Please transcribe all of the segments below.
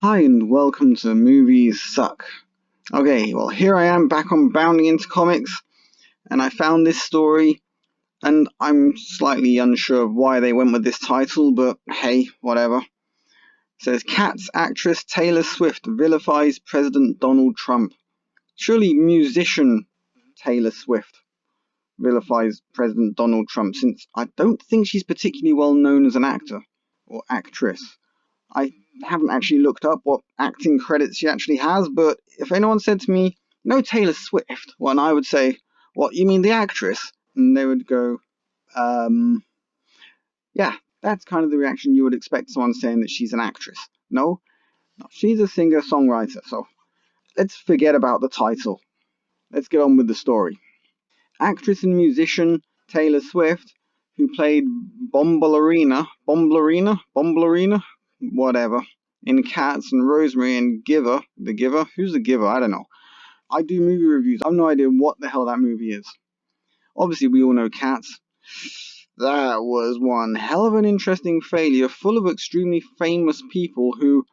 Hi and welcome to Movies Suck. Okay, well here I am back on Bounding into Comics, and I found this story, and I'm slightly unsure of why they went with this title, but hey, whatever. It says, Cats actress Taylor Swift vilifies President Donald Trump. Surely musician Taylor Swift vilifies President Donald Trump, since I don't think she's particularly well known as an actor or actress. I haven't actually looked up what acting credits she actually has, but if anyone said to me, Taylor Swift, well, and I would say, what, you mean the actress? And they would go, yeah, that's kind of the reaction you would expect someone saying that she's an actress. No, she's a singer-songwriter, so let's forget about the title. Let's get on with the story. Actress and musician Taylor Swift, who played Bomblerina, whatever, in Cats and Rosemary and Giver. The Giver? Who's the Giver? I don't know. I do movie reviews. I have no idea what the hell that movie is. Obviously, we all know Cats. That was one hell of an interesting failure, full of extremely famous people who,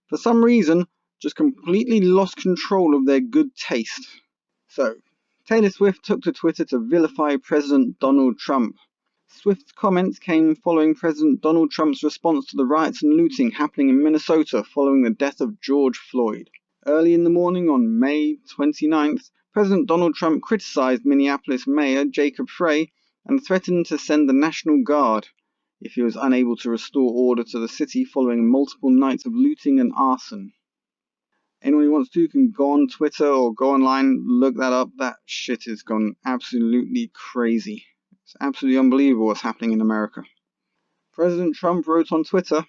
for some reason, just completely lost control of their good taste. So, Taylor Swift took to Twitter to vilify President Donald Trump. Swift's comments came following President Donald Trump's response to the riots and looting happening in Minnesota following the death of George Floyd. Early in the morning on May 29th, President Donald Trump criticized Minneapolis Mayor Jacob Frey and threatened to send the National Guard if he was unable to restore order to the city following multiple nights of looting and arson. Anyone who wants to can go on Twitter or go online, look that up. That shit has gone absolutely crazy. It's absolutely unbelievable what's happening in America. President Trump wrote on Twitter,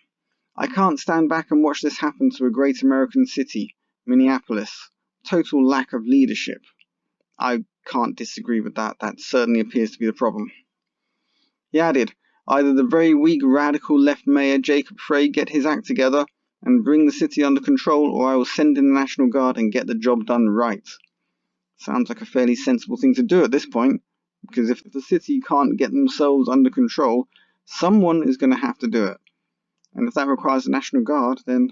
I can't stand back and watch this happen to a great American city, Minneapolis. Total lack of leadership. I can't disagree with that. That certainly appears to be the problem. He added, either the very weak radical left mayor Jacob Frey get his act together and bring the city under control, or I will send in the National Guard and get the job done right. Sounds like a fairly sensible thing to do at this point, because if the city can't get themselves under control, someone is going to have to do it. And if that requires the National Guard, then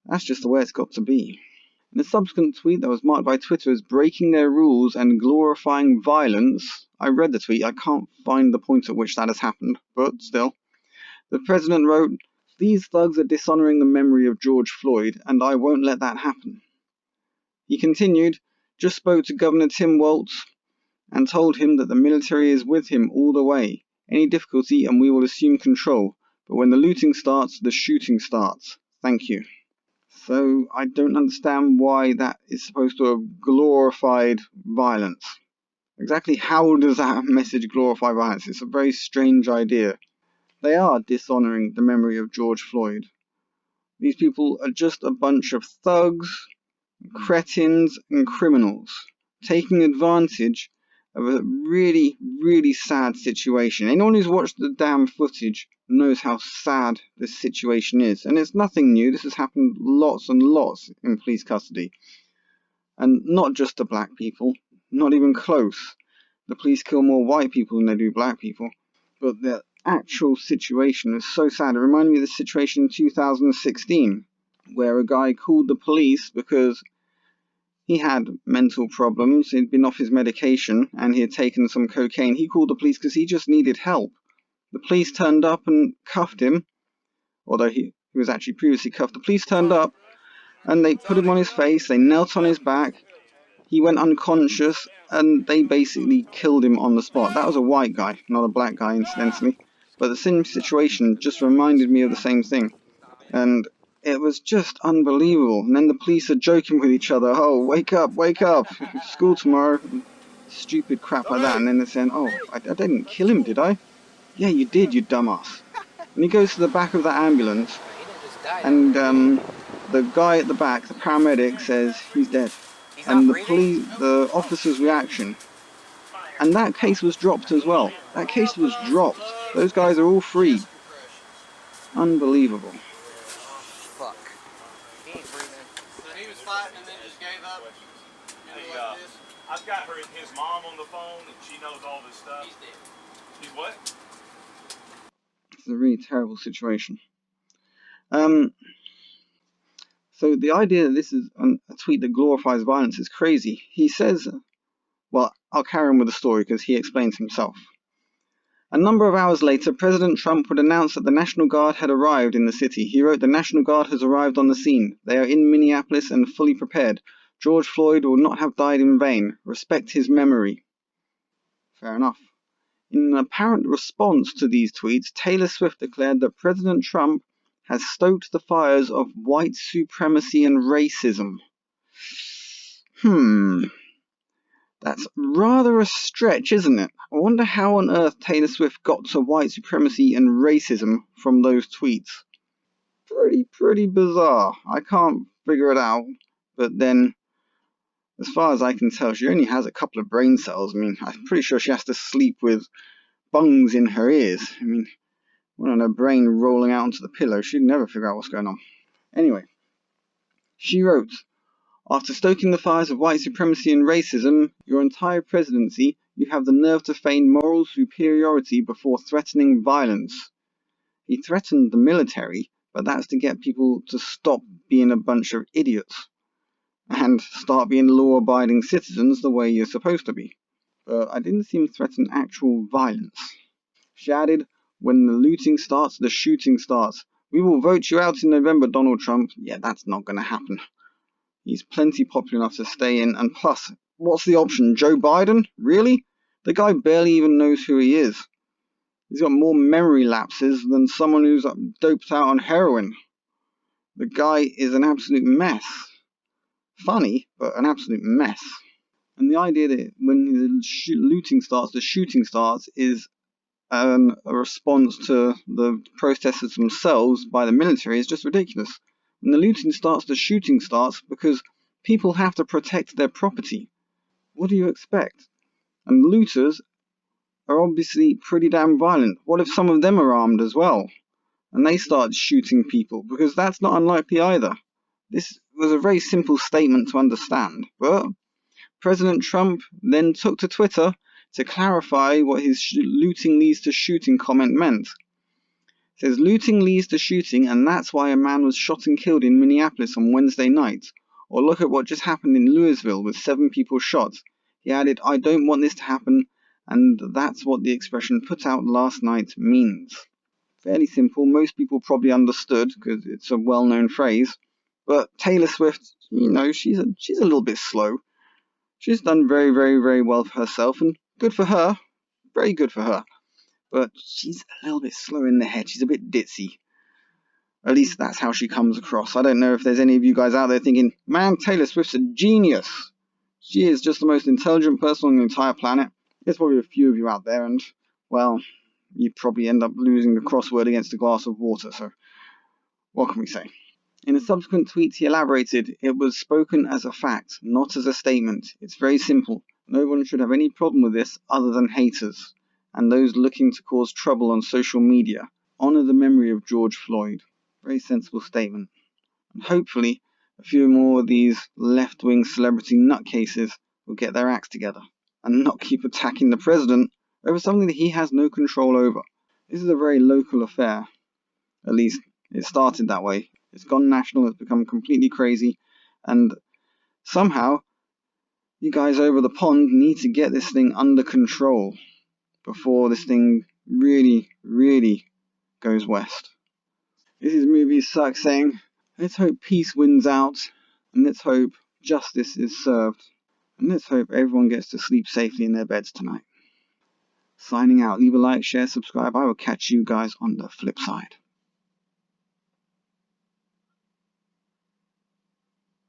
that's just the way it's got to be. In a subsequent tweet that was marked by Twitter as breaking their rules and glorifying violence, I read the tweet, I can't find the point at which that has happened, but still. The president wrote, these thugs are dishonoring the memory of George Floyd, and I won't let that happen. He continued, just spoke to Governor Tim Walz and told him that the military is with him all the way. Any difficulty and we will assume control. But when the looting starts, the shooting starts. Thank you. So I don't understand why that is supposed to have glorified violence. Exactly how does that message glorify violence? It's a very strange idea. They are dishonoring the memory of George Floyd. These people are just a bunch of thugs, cretins, and criminals taking advantage of a really, really sad situation. Anyone who's watched the damn footage knows how sad this situation is. And it's nothing new. This has happened lots and lots in police custody. And not just to black people. Not even close. The police kill more white people than they do black people. But the actual situation is so sad. It reminded me of the situation in 2016, where a guy called the police because he had mental problems. He'd been off his medication and he had taken some cocaine. He called the police because he just needed help. The police turned up and cuffed him, although he was actually previously cuffed. The police turned up and they put him on his face, they knelt on his back, he went unconscious, and they basically killed him on the spot. That was a white guy, not a black guy, incidentally. But the same situation just reminded me of the same thing. And it was just unbelievable. And then the police are joking with each other. Oh, wake up, school tomorrow. Stupid crap like that. And then they're saying, oh, I didn't kill him, did I? Yeah, you did, you dumbass. And he goes to the back of the ambulance. And the guy at the back, the paramedic, says he's dead. And the officer's reaction. And that case was dropped as well. That case was dropped. Those guys are all free. Unbelievable. Fuck. He ain't breathing. So he was fighting and then just gave up? I've got his mom on the phone, and she knows all this stuff. He's dead. He's what? It's a really terrible situation. So the idea that this is a tweet that glorifies violence is crazy. He says, well, I'll carry on with the story because he explains himself. A number of hours later, President Trump would announce that the National Guard had arrived in the city. He wrote, "The National Guard has arrived on the scene. They are in Minneapolis and fully prepared. George Floyd will not have died in vain. Respect his memory." Fair enough. In an apparent response to these tweets, Taylor Swift declared that President Trump has stoked the fires of white supremacy and racism. That's rather a stretch, isn't it? I wonder how on earth Taylor Swift got to white supremacy and racism from those tweets. Pretty bizarre. I can't figure it out. But then, as far as I can tell, she only has a couple of brain cells. I mean, I'm pretty sure she has to sleep with bungs in her ears. I mean, on her brain rolling out onto the pillow, she'd never figure out what's going on. Anyway, she wrote, "After stoking the fires of white supremacy and racism, your entire presidency, you have the nerve to feign moral superiority before threatening violence." He threatened the military, but that's to get people to stop being a bunch of idiots and start being law-abiding citizens the way you're supposed to be. But I didn't see him threaten actual violence. She added, "When the looting starts, the shooting starts. We will vote you out in November, Donald Trump." Yeah, that's not going to happen. He's plenty popular enough to stay in, and plus, what's the option? Joe Biden? Really? The guy barely even knows who he is. He's got more memory lapses than someone who's doped out on heroin. The guy is an absolute mess. Funny, but an absolute mess. And the idea that when the looting starts, the shooting starts is a response to the protesters themselves by the military is just ridiculous. When the looting starts, the shooting starts because people have to protect their property. What do you expect? And looters are obviously pretty damn violent. What if some of them are armed as well? And they start shooting people? Because that's not unlikely either. This was a very simple statement to understand. But President Trump then took to Twitter to clarify what his looting leads to shooting comment meant. It says, "Looting leads to shooting, and that's why a man was shot and killed in Minneapolis on Wednesday night. Or look at what just happened in Louisville with 7 people shot." He added, "I don't want this to happen, and that's what the expression 'put out last night' means." Fairly simple. Most people probably understood because it's a well-known phrase. But Taylor Swift, she's a little bit slow. She's done very, very, very well for herself, and good for her. Very good for her. But she's a little bit slow in the head. She's a bit ditzy. At least that's how she comes across. I don't know if there's any of you guys out there thinking, "Man, Taylor Swift's a genius. She is just the most intelligent person on the entire planet." There's probably a few of you out there, and, well, you probably end up losing the crossword against a glass of water, so what can we say? In a subsequent tweet, he elaborated, "It was spoken as a fact, not as a statement. It's very simple. No one should have any problem with this other than haters and those looking to cause trouble on social media. Honor the memory of George Floyd." Very sensible statement. And hopefully, a few more of these left-wing celebrity nutcases will get their acts together and not keep attacking the president over something that he has no control over. This is a very local affair. At least, it started that way. It's gone national, it's become completely crazy, and somehow, you guys over the pond need to get this thing under control before this thing really, really goes west. This is Movie Suck saying, let's hope peace wins out, and let's hope justice is served, and let's hope everyone gets to sleep safely in their beds tonight. Signing out. Leave a like, share, subscribe. I will catch you guys on the flip side.